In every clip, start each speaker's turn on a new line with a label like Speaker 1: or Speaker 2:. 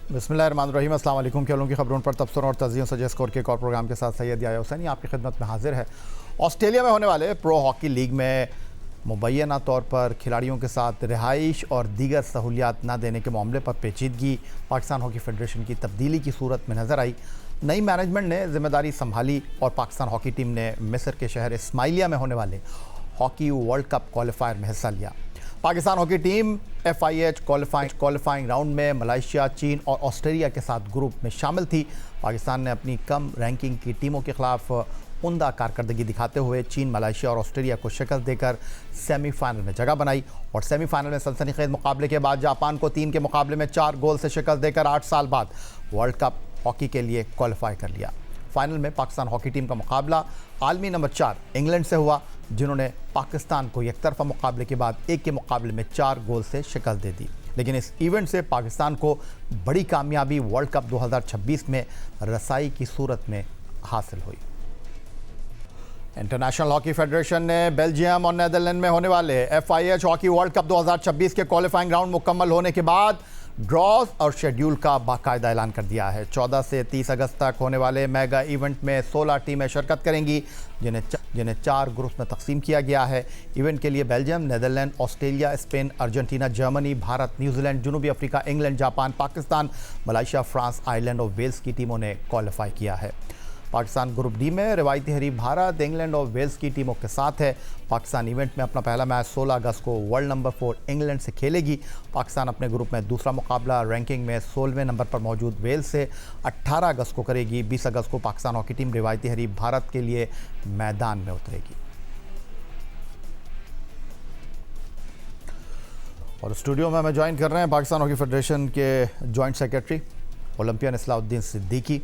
Speaker 1: बिस्मिल्लाहिर्रहमानिर्रहीम। अस्सलाम वालेकुम। खेलों की खबरों पर तबसरों और तज़ियों से स्कोर के एक और प्रोग्राम के साथ सैयद याया हुसैनी आपकी खिदमत में हाजिर है। ऑस्ट्रेलिया में होने वाले प्रो हॉकी लीग में मुबैना तौर पर खिलाड़ियों के साथ रिहाइश और दीगर सहूलियात न देने के मामले पर पेचीदगी पाकिस्तान हॉकी फेडरेशन की तब्दीली की सूरत में नज़र आई। नई मैनेजमेंट ने जिम्मेदारी संभाली और पाकिस्तान हॉकी टीम ने मिस्र के शहर इस्माइलिया में होने वाले हॉकी वर्ल्ड कप क्वालिफायर में हिस्सा लिया। Pakistan hockey team FIH qualifying round में मलेशिया, चीन और ऑस्ट्रेलिया के साथ ग्रुप में शामिल थी। पाकिस्तान ने अपनी कम रैंकिंग की टीमों के खिलाफ उम्दा कारकर्दगी दिखाते हुए चीन, मलेशिया और ऑस्ट्रेलिया को शिकस्त देकर सेमीफाइनल में जगह बनाई और सेमीफाइनल में सनसनीखेज मुकाबले के बाद जापान को 3 के मुकाबले में 4 गोल से शिकस्त देकर 8 साल बाद वर्ल्ड कप हॉकी के लिए क्वालिफाई कर लिया। फाइनल में पाकिस्तान हॉकी टीम का मुकाबला आलमी नंबर 4 इंग्लैंड से हुआ, जिन्होंने पाकिस्तान को एकतरफा मुकाबले के बाद 1 के मुकाबले में 4 गोल से शिकस्त दे दी। लेकिन इस इवेंट से पाकिस्तान को बड़ी कामयाबी वर्ल्ड कप 2026 में रसाई की सूरत में हासिल हुई। इंटरनेशनल हॉकी फेडरेशन ने बेल्जियम और नीदरलैंड में होने वाले FIH हॉकी वर्ल्ड कप 2026 के क्वालिफाइंग राउंड मुकम्मल होने के बाद ड्रॉज और शेड्यूल का बाकायदा ऐलान कर दिया है। 14 से 30 अगस्त तक होने वाले मेगा इवेंट में 16 टीमें शिरकत करेंगी, जिन्हें 4 ग्रुप्स में तकसीम किया गया है। इवेंट के लिए Belgium, Netherlands, Australia, Spain, Argentina, Germany, Bharat, New Zealand, जनूबी Africa, England, Japan, Pakistan, Malaysia, France, Ireland और वेल्स की टीमों ने क्वालिफाई किया है। पाकिस्तान ग्रुप डी में रिवायती हरीफ भारत, इंग्लैंड और वेल्स की टीमों के साथ है। पाकिस्तान इवेंट में अपना पहला मैच 16 अगस्त को वर्ल्ड नंबर 4 इंग्लैंड से खेलेगी। पाकिस्तान अपने ग्रुप में दूसरा मुकाबला रैंकिंग में 16वें नंबर पर मौजूद वेल्स से 18 अगस्त को करेगी। 20 अगस्त को पाकिस्तान हॉकी टीम रिवायती हरीफ भारत के लिए मैदान में उतरेगी। और स्टूडियो में हमें ज्वाइन कर रहे हैं पाकिस्तान हॉकी फेडरेशन के joint secretary Olympian Islauddin Siddiqui,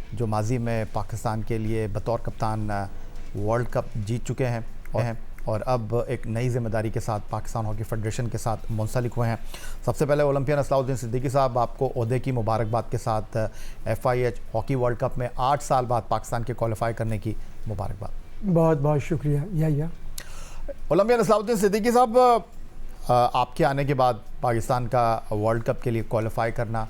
Speaker 1: जो माजी में पाकिस्तान के लिए बतौर कप्तान वर्ल्ड कप जीत चुके हैं और अब एक नई जिम्मेदारी के साथ पाकिस्तान हॉकी फेडरेशन के साथ मुंसलिक हुए हैं। सबसे पहले ओलंपियन इस्लाउद्दीन सिद्दीकी साहब, आपको ओहदे की मुबारकबाद के साथ FIH हॉकी वर्ल्ड कप में 8 साल बाद पाकिस्तान के क्वालिफाई करने की मुबारकबाद।
Speaker 2: बहुत बहुत शुक्रिया। या
Speaker 1: ओलंपियन इस्लाउद्दीन सिद्दीकी साहब, आपके आने के बाद पाकिस्तान का वर्ल्ड कप के लिए क्वालिफाई करना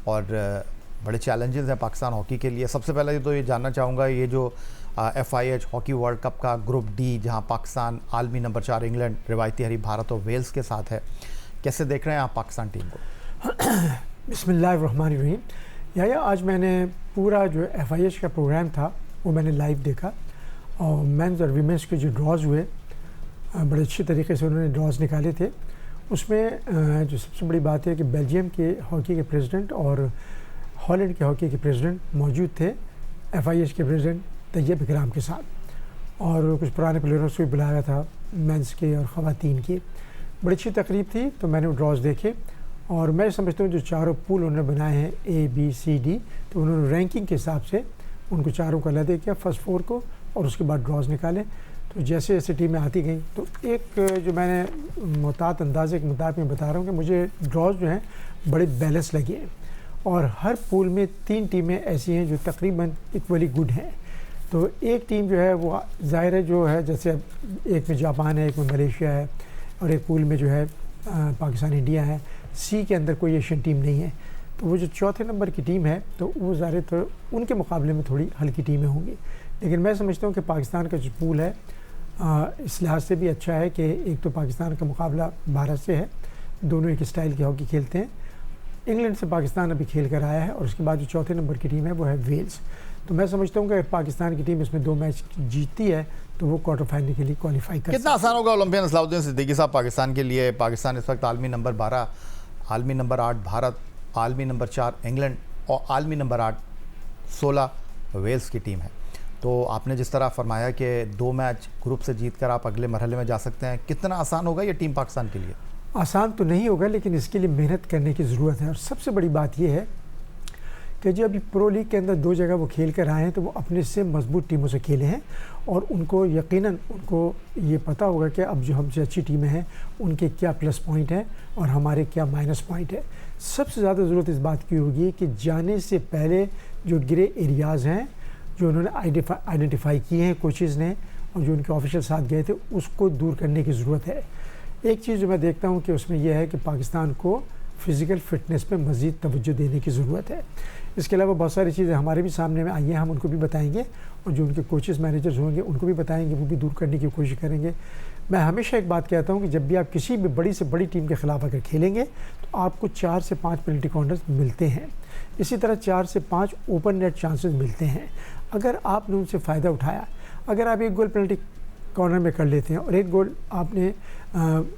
Speaker 1: और बड़े चैलेंजेस हैं पाकिस्तान हॉकी के लिए। सबसे पहले तो ये जानना चाहूँगा, ये जो FIH हॉकी वर्ल्ड कप का ग्रुप डी, जहाँ पाकिस्तान आलमी नंबर 4 इंग्लैंड, रिवायती हरीफ भारत और वेल्स के साथ है, कैसे देख रहे हैं आप पाकिस्तान टीम को?
Speaker 2: बिस्मिल्लाहिर्रहमानिर्रहीम। या आज मैंने पूरा जो FIH का प्रोग्राम था वो मैंने लाइव देखा और मेंस और वीमेंस के जो ड्रॉज हुए बड़े अच्छे तरीके से उन्होंने ड्रॉज निकाले थे। उसमें जो सबसे बड़ी बात है कि बेल्जियम के हॉकी के प्रेसिडेंट और हॉलैंड के हॉकी के प्रेसिडेंट मौजूद थे FIH के प्रेसिडेंट तैयब इकराम के साथ, और कुछ पुराने प्लेयरों से भी बुलाया था, मेंस के और ख़वातीन की। बड़ी अच्छी तकरीब थी। तो मैंने ड्रॉज देखे और मैं समझता हूँ जो चारों पूल उन्होंने बनाए हैं A, B, C, D, तो उन्होंने रैंकिंग के हिसाब से उनको चारों को अलग किया, फर्स्ट 4 को, और उसके बाद ड्रॉज निकाले। तो जैसे जैसे टीमें आती गई तो एक जो मैंने मुताद अंदाजे के मुताबिक बता रहा हूँ कि मुझे ड्रॉज जो हैं बड़े बैलेंस लगे हैं और हर पूल में 3 टीमें ऐसी हैं जो तकरीबन इक्वली गुड हैं। तो एक टीम जो है वो ज़ाहिर है जो है, जैसे एक में जापान है, एक में मलेशिया है और एक पूल में जो है पाकिस्तान, इंडिया है। C के अंदर कोई एशियन टीम नहीं है। तो वो जो चौथे नंबर की टीम है तो वो ज़ाहिर तो उनके मुकाबले में थोड़ी हल्की टीमें होंगी। लेकिन मैं समझता हूँ कि पाकिस्तान का जो पूल है इस लिहाज से भी अच्छा है कि एक तो पाकिस्तान का मुकाबला भारत से है, दोनों एक स्टाइल की हॉकी खेलते हैं। इंग्लैंड से पाकिस्तान अभी खेल कर आया है और उसके बाद जो चौथे नंबर की टीम है वो है वेल्स। तो मैं समझता हूँ कि पाकिस्तान की टीम इसमें 2 मैच जीतती है तो वो क्वार्टर फाइनल के लिए क्वालिफाई कर।
Speaker 1: कितना आसान होगा ओलंपियन इस्लाउद्दीन सिद्दीकी साहब पाकिस्तान के लिए? पाकिस्तान इस वक्त आलमी नंबर 12, आलमी नंबर 8 भारत, आलमी नंबर 4 इंग्लैंड और आलमी नंबर 8 16 वेल्स की टीम है। तो आपने जिस तरह फरमाया कि 2 मैच ग्रुप से जीतकर आप अगले मरहले में जा सकते हैं, कितना आसान होगा ये टीम पाकिस्तान के लिए?
Speaker 2: आसान तो नहीं होगा, लेकिन इसके लिए मेहनत करने की ज़रूरत है। और सबसे बड़ी बात यह है कि जो अभी प्रो लीग के अंदर 2 जगह वो खेल कर आए हैं तो वो अपने से मजबूत टीमों से खेले हैं और उनको यकीनन उनको ये पता होगा कि अब जो हमसे अच्छी टीमें हैं उनके क्या प्लस पॉइंट हैं और हमारे क्या माइनस पॉइंट है। सबसे ज़्यादा ज़रूरत इस बात की होगी कि जाने से पहले जो ग्रे एरियाज़ हैं जो उन्होंने आइडेंटिफाई किए हैं कोचेज़ ने और जो उनके ऑफिशियल साथ गए थे, उसको दूर करने की ज़रूरत है। एक चीज़ जो मैं देखता हूँ कि उसमें यह है कि पाकिस्तान को फ़िज़िकल फ़िटनेस पे मज़ीद तवज्जो देने की ज़रूरत है। इसके अलावा बहुत सारी चीज़ें हमारे भी सामने में आई हैं, हम उनको भी बताएंगे और जो उनके कोचेस मैनेजर्स होंगे उनको भी बताएंगे, वो भी दूर करने की कोशिश करेंगे। मैं हमेशा एक बात कहता हूँ कि जब भी आप किसी भी बड़ी से बड़ी टीम के ख़िलाफ़ अगर खेलेंगे तो आपको 4 से 5 पेनल्टी कॉर्नर्स मिलते हैं। इसी तरह 4 से 5 ओपन नेट चांसेस मिलते हैं। अगर आपने उनसे फ़ायदा उठाया, अगर आप एक गोल पेनल्टी कॉर्नर में कर लेते हैं और एक गोल आपने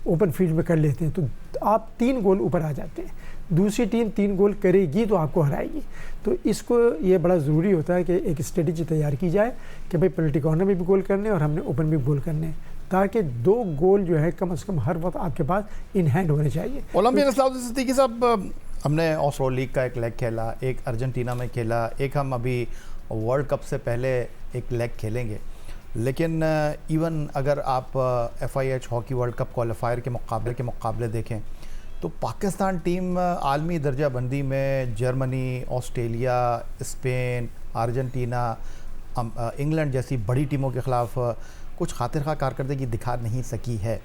Speaker 2: ओपन फील्ड में कर लेते हैं तो आप 3 गोल ऊपर आ जाते हैं। दूसरी टीम 3 गोल करेगी तो आपको हराएगी। तो इसको ये बड़ा ज़रूरी होता है कि एक स्ट्रेटजी तैयार की जाए कि भाई पेनल्टी कॉर्नर में भी गोल करने और हमने ओपन में भी गोल करने हैं, ताकि 2 गोल जो है कम से कम हर वक्त आपके पास इन हैंड होने चाहिए।
Speaker 1: ओलंपियन इस्लाउद्दीन सिद्दीकी साहब, हमने ऑस्ट्रेलिया लीग का एक लेग खेला, एक अर्जेंटीना में खेला, एक हम अभी वर्ल्ड कप से पहले एक लेग खेलेंगे। लेकिन इवन अगर आप FIH hockey world cup qualifier के मुकाबले देखें तो पाकिस्तान टीम आलमी दर्जा बंदी में Germany, Australia, Spain, Argentina, England जैसी बड़ी टीमों के ख़िलाफ़ कुछ खातिर खा कारकर्दगी दिखा नहीं सकी है।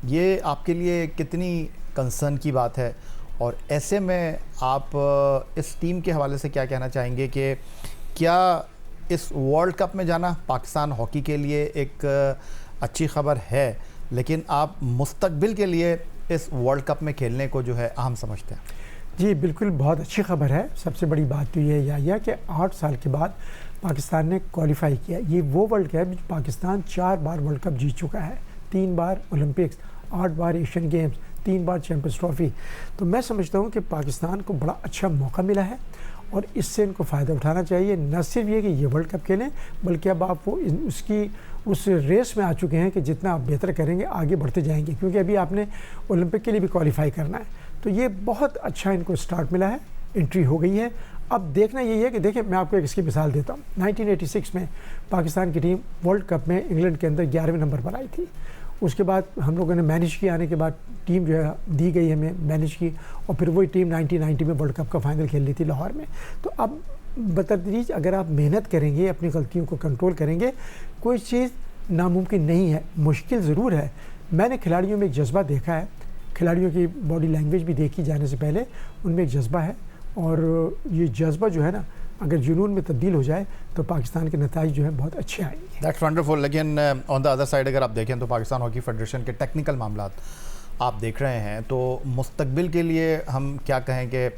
Speaker 1: ये आपके लिए कितनी कंसर्न की बात है? और ऐसे में आप इस टीम के हवाले से क्या कहना चाहेंगे कि क्या इस वर्ल्ड कप में जाना पाकिस्तान हॉकी के लिए एक अच्छी ख़बर है, लेकिन आप मुस्तकबिल के लिए इस वर्ल्ड कप में खेलने को जो है अहम समझते हैं?
Speaker 2: जी बिल्कुल, बहुत अच्छी खबर है। सबसे बड़ी बात तो ये है कि 8 साल के बाद पाकिस्तान ने क्वालिफाई किया। ये वो वर्ल्ड कप है, पाकिस्तान 4 बार वर्ल्ड कप जीत चुका है, 3 बार ओलंपिक्स, 8 बार एशियन गेम्स, 3 बार चैंपियंस ट्रॉफ़ी। तो मैं समझता हूँ कि पाकिस्तान को बड़ा अच्छा मौका मिला है और इससे इनको फ़ायदा उठाना चाहिए। न सिर्फ ये कि ये वर्ल्ड कप खेलें, बल्कि अब आप वो उस रेस में आ चुके हैं कि जितना आप बेहतर करेंगे आगे बढ़ते जाएंगे, क्योंकि अभी आपने ओलंपिक के लिए भी क्वालिफाई करना है। तो ये बहुत अच्छा इनको स्टार्ट मिला है, एंट्री हो गई है। अब देखना यही है कि देखिए, मैं आपको एक इसकी मिसाल देता हूँ। 1986 में पाकिस्तान की टीम वर्ल्ड कप में इंग्लैंड के अंदर 11वें नंबर पर आई थी। उसके बाद हम लोगों ने मैनेज किया, आने के बाद टीम जो है दी गई हमें, मैनेज की, और फिर वही टीम 1990 में वर्ल्ड कप का फाइनल खेल रही थी लाहौर में। तो अब बतदरीज अगर आप मेहनत करेंगे, अपनी गलतियों को कंट्रोल करेंगे, कोई चीज़ नामुमकिन नहीं है। मुश्किल ज़रूर है। मैंने खिलाड़ियों में एक जज्बा देखा है, खिलाड़ियों की बॉडी लैंग्वेज भी देखी जाने से पहले, उनमें एक जज्बा है, और ये जज्बा जो है ना, अगर जुनून में तब्दील हो जाए तो पाकिस्तान के नताइज जो है बहुत अच्छे आएंगे।
Speaker 1: That's wonderful. लेकिन ऑन द अदर साइड अगर आप देखें तो पाकिस्तान हॉकी फेडरेशन के टेक्निकल मामला आप देख रहे हैं, तो मुस्तकबिल के लिए हम क्या कहें कि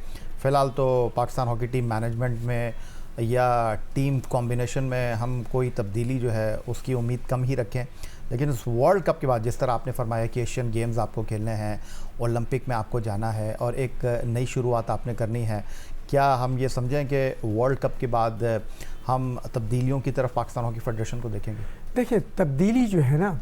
Speaker 1: फ़िलहाल तो पाकिस्तान हॉकी टीम मैनेजमेंट में या टीम कॉम्बिनेशन में हम कोई तब्दीली जो है उसकी उम्मीद कम ही रखें। लेकिन उस वर्ल्ड कप के बाद जिस तरह आपने फरमाया कि एशियन गेम्स आपको खेलने हैं, ओलंपिक में आपको जाना है और एक नई शुरुआत आपने करनी है, क्या हम ये समझें कि वर्ल्ड कप के बाद हम तब्दीलियों की तरफ पाकिस्तान हॉकी फेडरेशन को देखेंगे?
Speaker 2: देखिए, तब्दीली जो है ना,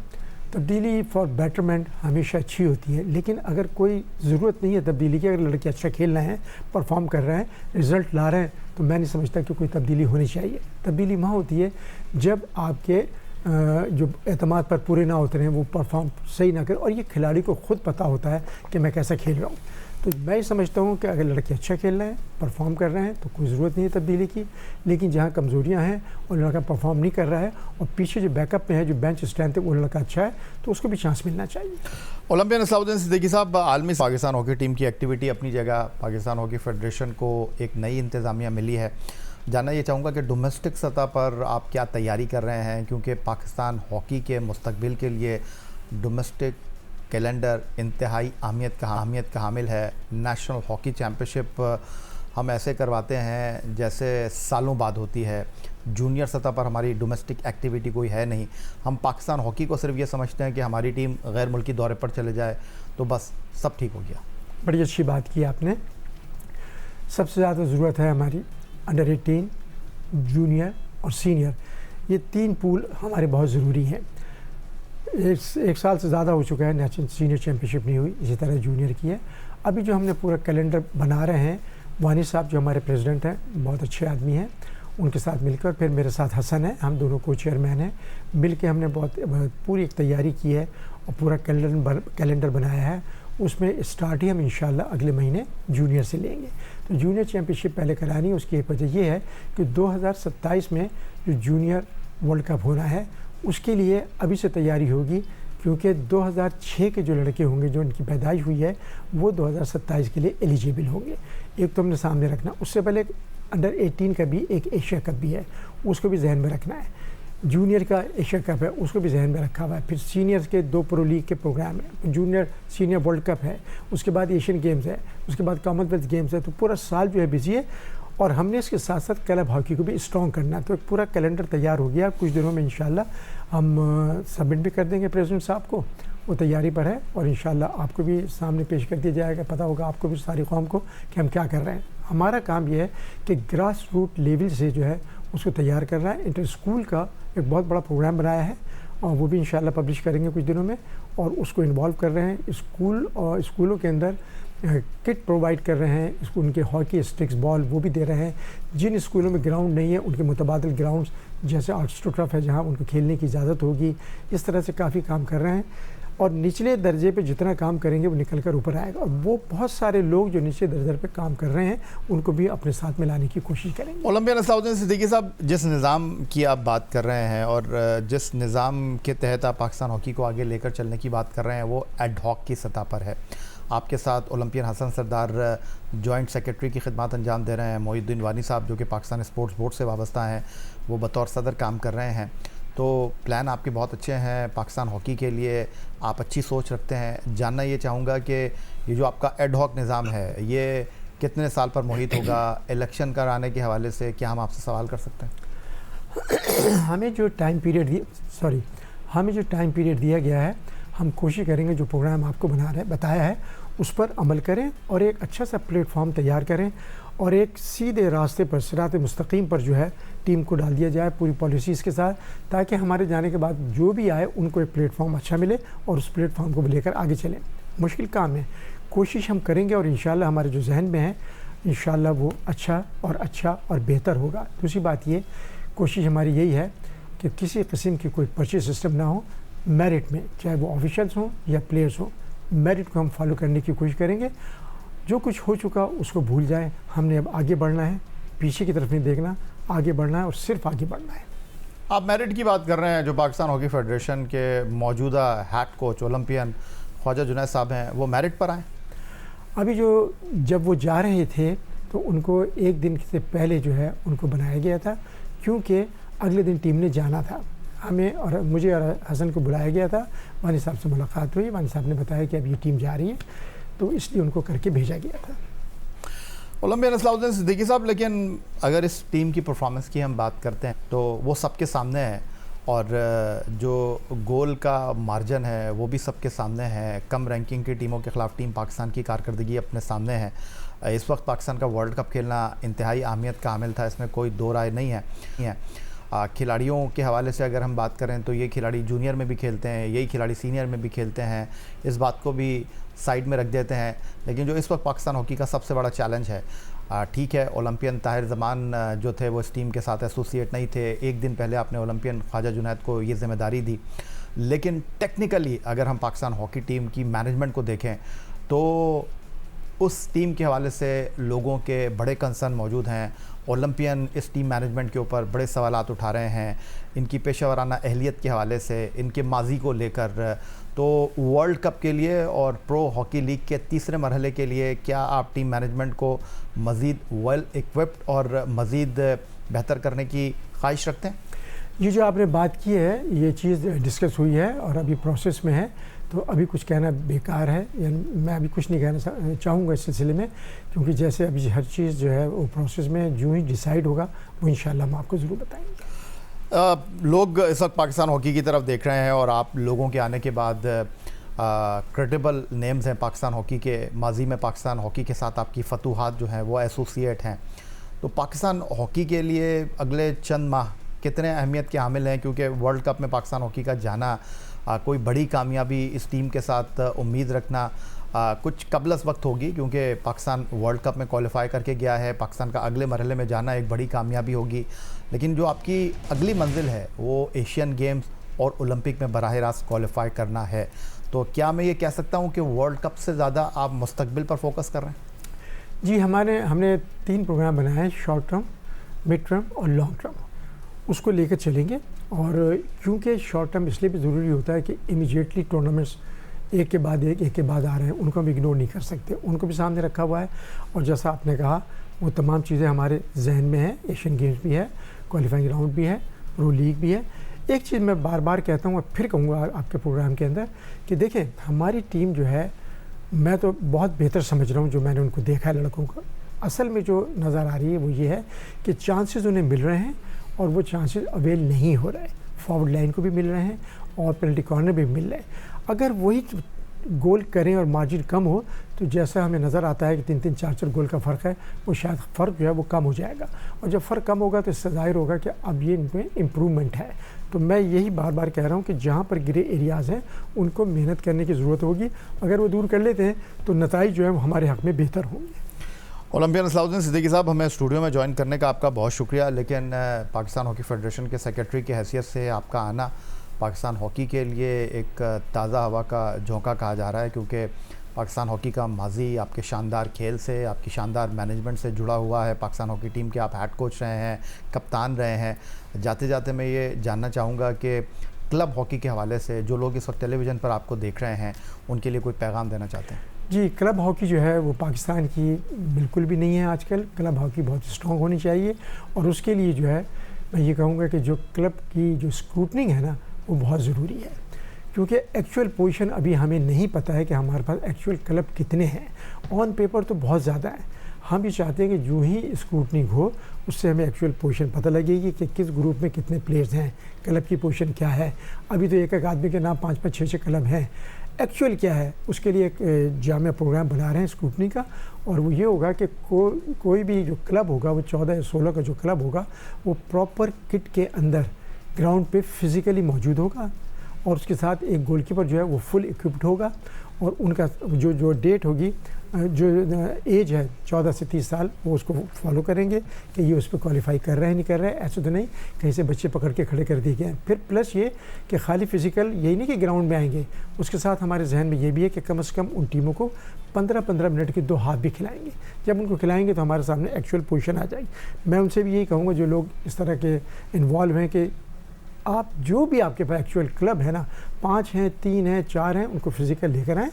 Speaker 2: तब्दीली फॉर बेटरमेंट हमेशा अच्छी होती है, लेकिन अगर कोई ज़रूरत नहीं है तब्दीली की, अगर लड़के अच्छा खेल रहे हैं, परफॉर्म कर रहे हैं, रिज़ल्ट ला रहे हैं, तो मैं नहीं समझता कि कोई तब्दीली होनी चाहिए। तब्दीली वहाँ होती है जब आपके जो एतमाद पर पूरे ना होते हैं, वो परफॉर्म सही ना करें, और ये खिलाड़ी को खुद पता होता है कि मैं कैसा खेल रहा हूँ। तो मैं समझता हूँ कि अगर लड़के अच्छा खेल रहे हैं, परफॉर्म कर रहे हैं, तो कोई ज़रूरत नहीं है तब्दीली की। लेकिन जहाँ कमज़ोरियाँ हैं और लड़का परफॉर्म नहीं कर रहा है और पीछे जो बैकअप में है, जो बेंच स्ट्रेंथ है, वो लड़का अच्छा है, तो उसको भी चांस मिलना चाहिए।
Speaker 1: ओलंपियन इस्लाउद्दीन सिद्दीकी साहब, आलमी पाकिस्तान हॉकी टीम की एक्टिविटी अपनी जगह, पाकिस्तान हॉकी फेडरेशन को एक नई इंतज़ामिया मिली है। जानना ये चाहूँगा कि डोमेस्टिक सतह पर आप क्या तैयारी कर रहे हैं, क्योंकि पाकिस्तान हॉकी के मुस्तकबिल के लिए डोमेस्टिक कैलेंडर इंतहाई अहमियत का हामिल है। नेशनल हॉकी चैम्पियनशिप हम ऐसे करवाते हैं जैसे सालों बाद होती है। जूनियर सतह पर हमारी डोमेस्टिक एक्टिविटी कोई है नहीं। हम पाकिस्तान हॉकी को सिर्फ ये समझते हैं कि हमारी टीम गैर मुल्की दौरे पर चले जाए तो बस सब ठीक हो गया।
Speaker 2: बड़ी अच्छी बात की आपने। सबसे ज़्यादा ज़रूरत है हमारी अंडर 18, जूनियर और सीनियर, ये 3 पूल हमारे बहुत ज़रूरी हैं। एक साल से ज़्यादा हो चुका है नेशनल सीनियर चैम्पियनशिप नहीं हुई, इसी तरह जूनियर की है। अभी जो हमने पूरा कैलेंडर बना रहे हैं, वानी साहब जो हमारे प्रेसिडेंट हैं, बहुत अच्छे आदमी हैं, उनके साथ मिलकर, फिर मेरे साथ हसन है, हम दोनों को चेयरमैन हैं, मिल के हमने बहुत पूरी एक तैयारी की है और पूरा कैलेंडर बनाया है। उसमें स्टार्ट ही हम इंशाल्लाह अगले महीने जूनियर से लेंगे। तो जूनियर चैम्पियनशिप पहले करानी है। उसकी एक वजह ये है कि 2027 में जो जूनियर वर्ल्ड कप होना है, उसके लिए अभी से तैयारी होगी क्योंकि 2006 के जो लड़के होंगे जो उनकी पैदाइश हुई है वो 2027 के लिए एलिजिबल होंगे। एक तो हमने सामने रखना, उससे पहले अंडर 18 का भी एक एशिया कप भी है, उसको भी जहन में रखना है। जूनियर का एशिया कप है, उसको भी जहन में रखा हुआ है। फिर सीनियर्स के 2 प्रो लीग के प्रोग्राम है, जूनियर सीनियर वर्ल्ड कप है, उसके बाद एशियन गेम्स है, उसके बाद कॉमनवेल्थ गेम्स है। तो पूरा साल जो है बिजी है और हमने इसके साथ साथ क्लब हॉकी को भी स्ट्रॉन्ग करना है। तो एक पूरा कैलेंडर तैयार हो गया, कुछ दिनों में इंशाल्लाह हम सबमिट भी कर देंगे प्रेसिडेंट साहब को, वो तैयारी पर है और इंशाल्लाह आपको भी सामने पेश कर दिया जाएगा। पता होगा आपको भी, सारी कौम को, कि हम क्या कर रहे हैं। हमारा काम ये है कि ग्रास रूट लेवल से जो है उसको तैयार कर रहा है। इंटर स्कूल का एक बहुत बड़ा प्रोग्राम बनाया है और वो भी इंशाल्लाह पब्लिश करेंगे कुछ दिनों में, और उसको इन्वॉल्व कर रहे हैं। स्कूल और स्कूलों के अंदर किट प्रोवाइड कर रहे हैं, स्कूल उनके हॉकी स्टिक्स बॉल वो भी दे रहे हैं। जिन स्कूलों में ग्राउंड नहीं है उनके मुतबादिल ग्राउंड्स जैसे आर्ट्सटोट्रफ है जहाँ उनको खेलने की इजाज़त होगी, इस तरह से काफ़ी काम कर रहे हैं। और निचले दर्जे पे जितना काम करेंगे वो निकल कर ऊपर आएगा, और वो बहुत सारे लोग जो निचले दर्जे पे काम कर रहे हैं उनको भी अपने साथ में लाने की कोशिश करेंगे।
Speaker 1: ओलंपियन असलाउद्दीन सिद्दीकी साहब, जिस निज़ाम की आप बात कर रहे हैं और जिस निज़ाम के तहत आप पाकिस्तान हॉकी को आगे लेकर चलने की बात कर रहे हैं वो एड हॉक की सतह पर है। आपके साथ ओलंपियन हसन सरदार जॉइंट सेक्रेटरी की खिदमत अंजाम दे रहे हैं। मोहिउद्दीन वानी साहब जो कि पाकिस्तान स्पोर्ट्स बोर्ड से वाबस्ता हैं, वो बतौर सदर काम कर रहे हैं। तो प्लान आपके बहुत अच्छे हैं पाकिस्तान हॉकी के लिए, आप अच्छी सोच रखते हैं। जानना ये चाहूँगा कि ये जो आपका एड हॉक निज़ाम है ये कितने साल पर मुहित होगा? इलेक्शन कराने के हवाले से क्या हम आपसे सवाल कर सकते हैं?
Speaker 2: हमें जो टाइम पीरियड दिया गया है, हम कोशिश करेंगे जो प्रोग्राम आपको बताया है उस पर अमल करें और एक अच्छा सा प्लेटफॉर्म तैयार करें और एक सीधे रास्ते पर, सिरात मुस्तकीम पर जो है टीम को डाल दिया जाए पूरी पॉलिसीज़ के साथ, ताकि हमारे जाने के बाद जो भी आए उनको एक प्लेटफॉर्म अच्छा मिले और उस प्लेटफॉर्म को लेकर आगे चलें। मुश्किल काम है, कोशिश हम करेंगे और इंशाल्लाह हमारे जो जहन में है इंशाल्लाह वो अच्छा और बेहतर होगा। दूसरी बात ये, कोशिश हमारी यही है कि किसी किस्म की कोई पर्ची सिस्टम ना हो, मेरिट में, चाहे वो ऑफिशियल्स हों या प्लेयर्स हों, मेरिट को हम फॉलो करने की कोशिश करेंगे। जो कुछ हो चुका उसको भूल जाएं, हमने अब आगे बढ़ना है, पीछे की तरफ नहीं देखना, आगे बढ़ना है और सिर्फ आगे बढ़ना है।
Speaker 1: आप मेरिट की बात कर रहे हैं, जो पाकिस्तान हॉकी फेडरेशन के मौजूदा head coach Olympian Khwaja Junaid साहब हैं, वो मेरिट पर आए?
Speaker 2: अभी जब वो जा रहे थे तो उनको एक दिन से पहले जो है उनको बनाया गया था, क्योंकि अगले दिन टीम ने जाना था। हमें और मुझे और हसन को बुलाया गया था, वानी साहब से मुलाकात हुई, वानी साहब ने बताया कि अब ये टीम जा रही है, तो इसलिए उनको करके भेजा गया था।
Speaker 1: ओलंपियन असलाउद्दीन सिद्दीकी साहब, लेकिन अगर इस टीम की परफॉर्मेंस की हम बात करते हैं तो वो सबके सामने है और जो गोल का मार्जिन है वो भी सबके सामने है। कम रैंकिंग की टीमों के ख़िलाफ़ टीम पाकिस्तान की कारकर्दगी अपने सामने है। इस वक्त पाकिस्तान का वर्ल्ड कप खेलना इंतहाई अहमियत का हामिल था, इसमें कोई दो राय नहीं है। खिलाड़ियों के हवाले से अगर हम बात करें तो ये खिलाड़ी जूनियर में भी खेलते हैं, यही खिलाड़ी सीनियर में भी खेलते हैं, इस बात को भी साइड में रख देते हैं। लेकिन जो इस वक्त पाकिस्तान हॉकी का सबसे बड़ा चैलेंज है, ठीक है ओलंपियन ताहिर ज़मान जो थे वो इस टीम के साथ एसोसिएट नहीं थे, एक दिन पहले आपने ओलंपियन ख्वाजा जुनैद को ये ज़िम्मेदारी दी, लेकिन टेक्निकली अगर हम पाकिस्तान हॉकी टीम की मैनेजमेंट को देखें तो उस टीम के हवाले से लोगों के बड़े कंसर्न मौजूद हैं। ओलंपियन इस टीम मैनेजमेंट के ऊपर बड़े सवालात उठा रहे हैं, इनकी पेशेवराना अहलियत के हवाले से, इनके माजी को लेकर। तो वर्ल्ड कप के लिए और प्रो हॉकी लीग के तीसरे मरहले के लिए क्या आप टीम मैनेजमेंट को मज़ीद वेल इक्विप्ड और मज़ीद बेहतर करने की ख्वाहिश रखते हैं?
Speaker 2: ये जो आपने बात की है, ये चीज़ डिस्कस हुई है और अभी प्रोसेस में है, तो अभी कुछ कहना बेकार है, यानी मैं अभी कुछ नहीं कहना चाहूँगा इस सिलसिले में, क्योंकि जैसे अभी हर चीज़ जो है वो प्रोसेस में जो ही डिसाइड होगा वो इंशाल्लाह हम आपको ज़रूर बताएंगे।
Speaker 1: लोग इस वक्त पाकिस्तान हॉकी की तरफ देख रहे हैं और आप लोगों के आने के बाद क्रेडिबल नेम्स हैं पाकिस्तान हॉकी के, माजी में पाकिस्तान हॉकी के साथ आपकी फतूहात जो हैं वो एसोसिएट हैं। तो पाकिस्तान हॉकी के लिए अगले चंद माह कितने अहमियत के हामिल हैं, क्योंकि वर्ल्ड कप में पाकिस्तान हॉकी का जाना कोई बड़ी कामयाबी इस टीम के साथ उम्मीद रखना कुछ कबलस वक्त होगी, क्योंकि पाकिस्तान वर्ल्ड कप में क्वालिफाई करके गया है, पाकिस्तान का अगले मरहले में जाना एक बड़ी कामयाबी होगी। लेकिन जो आपकी अगली मंजिल है वो एशियन गेम्स और ओलंपिक में बराह रास्त क्वालिफाई करना है। तो क्या मैं ये कह सकता हूँ कि वर्ल्ड कप से ज़्यादा आप मुस्तकबिल पर फोकस कर रहे हैं?
Speaker 2: जी, हमने 3 प्रोग्राम बनाए हैं, शॉर्ट टर्म, मिड टर्म और लॉन्ग टर्म, उसको लेकर चलेंगे। और क्योंकि शॉर्ट टर्म इसलिए भी ज़रूरी होता है कि इमीडिएटली टूर्नामेंट्स एक के बाद एक के बाद आ रहे हैं, उनको हम इग्नोर नहीं कर सकते, उनको भी सामने रखा हुआ है। और जैसा आपने कहा वो तमाम चीज़ें हमारे जहन में हैं, एशियन गेम्स भी है, क्वालिफाइंग राउंड भी है, प्रो लीग भी है। एक चीज़ मैं बार बार कहता हूँ और फिर कहूँगा आपके प्रोग्राम के अंदर कि देखें हमारी टीम जो है, मैं तो बहुत बेहतर समझ रहा हूँ जो मैंने उनको देखा है लड़कों को। असल में जो नज़र आ रही है वो ये है कि चांसेस उन्हें मिल रहे हैं और वो चांसेस अवेल नहीं हो रहे। फॉरवर्ड लाइन को भी मिल रहे हैं और पेनल्टी कॉर्नर भी मिल रहे हैं। अगर वही गोल करें और मार्जिन कम हो तो जैसा हमें नज़र आता है कि 3-3, 4-4 गोल का फ़र्क है, वो शायद फ़र्क जो है वो कम हो जाएगा। और जब फ़र्क कम होगा तो इससे ज़ाहिर होगा कि अब ये इनमें इम्प्रूवमेंट है। तो मैं यही बार बार कह रहा हूँ कि जहाँ पर ग्रे एरियाज़ हैं उनको मेहनत करने की ज़रूरत होगी। अगर वो दूर कर लेते हैं तो नताइज जो है वो हमारे हक़ में बेहतर होंगे।
Speaker 1: ओलंपियन असलाउद्दीन सिद्दीकी साहब, हमें स्टूडियो में ज्वाइन करने का आपका बहुत शुक्रिया, लेकिन पाकिस्तान हॉकी फेडरेशन के सेक्रेटरी की हैसियत से आपका आना पाकिस्तान हॉकी के लिए एक ताज़ा हवा का झोंका कहा जा रहा है, क्योंकि पाकिस्तान हॉकी का माजी आपके शानदार खेल से, आपकी शानदार मैनेजमेंट से जुड़ा हुआ है। पाकिस्तान हॉकी टीम के आप हेड कोच रहे हैं, कप्तान रहे हैं। जाते जाते मैं ये जानना चाहूँगा कि क्लब हॉकी के हवाले से जो लोग इस वक्त टेलीविज़न पर आपको देख रहे हैं उनके लिए कोई पैगाम देना चाहते हैं?
Speaker 2: जी, क्लब हॉकी जो है वो पाकिस्तान की बिल्कुल भी नहीं है आजकल। क्लब हॉकी बहुत स्ट्रॉन्ग होनी चाहिए और उसके लिए जो है मैं ये कहूँगा कि जो क्लब की जो स्क्रूटनिंग है ना वो बहुत ज़रूरी है, क्योंकि एक्चुअल पोजीशन अभी हमें नहीं पता है कि हमारे पास एक्चुअल क्लब कितने हैं। ऑन पेपर तो बहुत ज़्यादा है। हम भी चाहते हैं कि जो ही स्क्रूटनिंग हो उससे हमें एक्चुअल पोजीशन पता लगेगी कि किस ग्रुप में कितने प्लेयर्स हैं, क्लब की पोजीशन क्या है। अभी तो एक एक आदमी के नाम 5-5, 6-6 क्लब हैं। एक्चुअल क्या है उसके लिए एक जामिया प्रोग्राम बना रहे हैं स्क्रूटनी का, और वो ये होगा कि कोई भी जो क्लब होगा वो 14 या 16 का जो क्लब होगा वो प्रॉपर किट के अंदर ग्राउंड पे फिज़िकली मौजूद होगा, और उसके साथ एक गोलकीपर जो है वो फुल इक्विप्ड होगा। और उनका जो डेट होगी, जो एज है 14 से 30 साल, वो उसको फॉलो करेंगे कि ये उस पर क्वालिफाई कर रहे हैं नहीं कर रहे हैं। ऐसे तो नहीं कहीं से बच्चे पकड़ के खड़े कर दिए गए हैं। फिर प्लस ये कि खाली फिज़िकल यही नहीं कि ग्राउंड में आएंगे, उसके साथ हमारे जहन में ये भी है कि कम से कम उन टीमों को 15-15 मिनट के 2 हाफ भी खिलाएंगे। जब उनको खिलाएंगे तो हमारे सामने एक्चुअल पोजीशन आ जाएगी। मैं उनसे भी यही कहूँगा जो लोग इस तरह के इन्वॉल्व हैं कि आप जो भी आपके पास एक्चुअल क्लब है ना, 5 हैं, 3 हैं, 4 हैं, उनको फिज़िकल लेकर आएँ,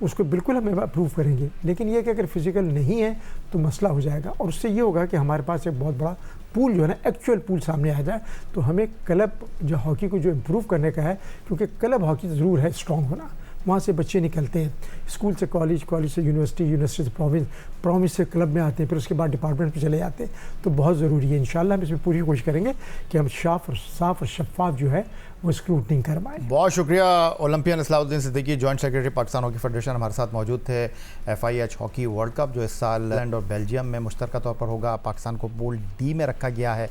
Speaker 2: उसको बिल्कुल हम अप्रूव करेंगे। लेकिन ये कि अगर फिज़िकल नहीं है तो मसला हो जाएगा, और उससे ये होगा कि हमारे पास एक बहुत बड़ा पूल जो है ना, एक्चुअल पूल सामने आ जाए। तो हमें क्लब जो हॉकी को जो इम्प्रूव करने का है, क्योंकि क्लब हॉकी ज़रूर है स्ट्रॉन्ग होना, वहाँ से बच्चे निकलते हैं, स्कूल से कॉलेज, कॉलेज से यूनिवर्सिटी, यूनिवर्सिटी से प्रोविंस, प्रोविंस से क्लब में आते हैं, फिर उसके बाद डिपार्टमेंट पे चले जाते हैं। तो बहुत ज़रूरी है। इंशाल्लाह हम इसमें पूरी कोशिश करेंगे कि हम साफ़ और शफाफ जो है वो स्क्रूटनिंग करवाएं।
Speaker 1: बहुत शुक्रिया। Olympian Islahuddin Siddiqui, joint secretary Pakistan hockey federation, हमारे साथ मौजूद थे। FIH हॉकी वर्ल्ड कप जो इस साल इंग्लैंड और बेल्जियम में मुश्तरका तौर पर होगा, पाकिस्तान को पूल D में रखा गया है।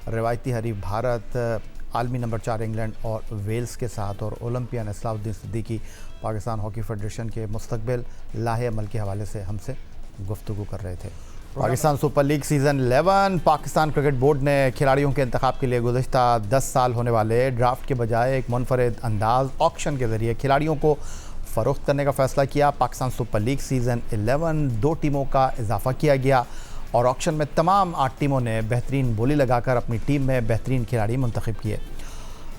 Speaker 1: रिवायती हरीफ भारत, आलमी नंबर 4 इंग्लैंड और वेल्स के साथ। और Olympian Islahuddin Siddiqui Pakistan hockey federation के मुस्तकबिल लाहे अमल के हवाले से हमसे गुफ्तगू कर रहे थे। Pakistan super league season 11, Pakistan cricket board ने खिलाड़ियों के इंतखाब के लिए गुज़श्ता 10 साल होने वाले ड्राफ्ट के बजाय एक मुनफरद अंदाज ऑक्शन के ज़रिए खिलाड़ियों को फ़रोख्त करने का फ़ैसला किया। पाकिस्तान सुपर लीग सीज़न 11 2 टीमों का इजाफा किया गया और ऑक्शन में तमाम 8 टीमों ने बेहतरीन बोली लगाकर अपनी टीम में बेहतरीन खिलाड़ी मुंतखब किए।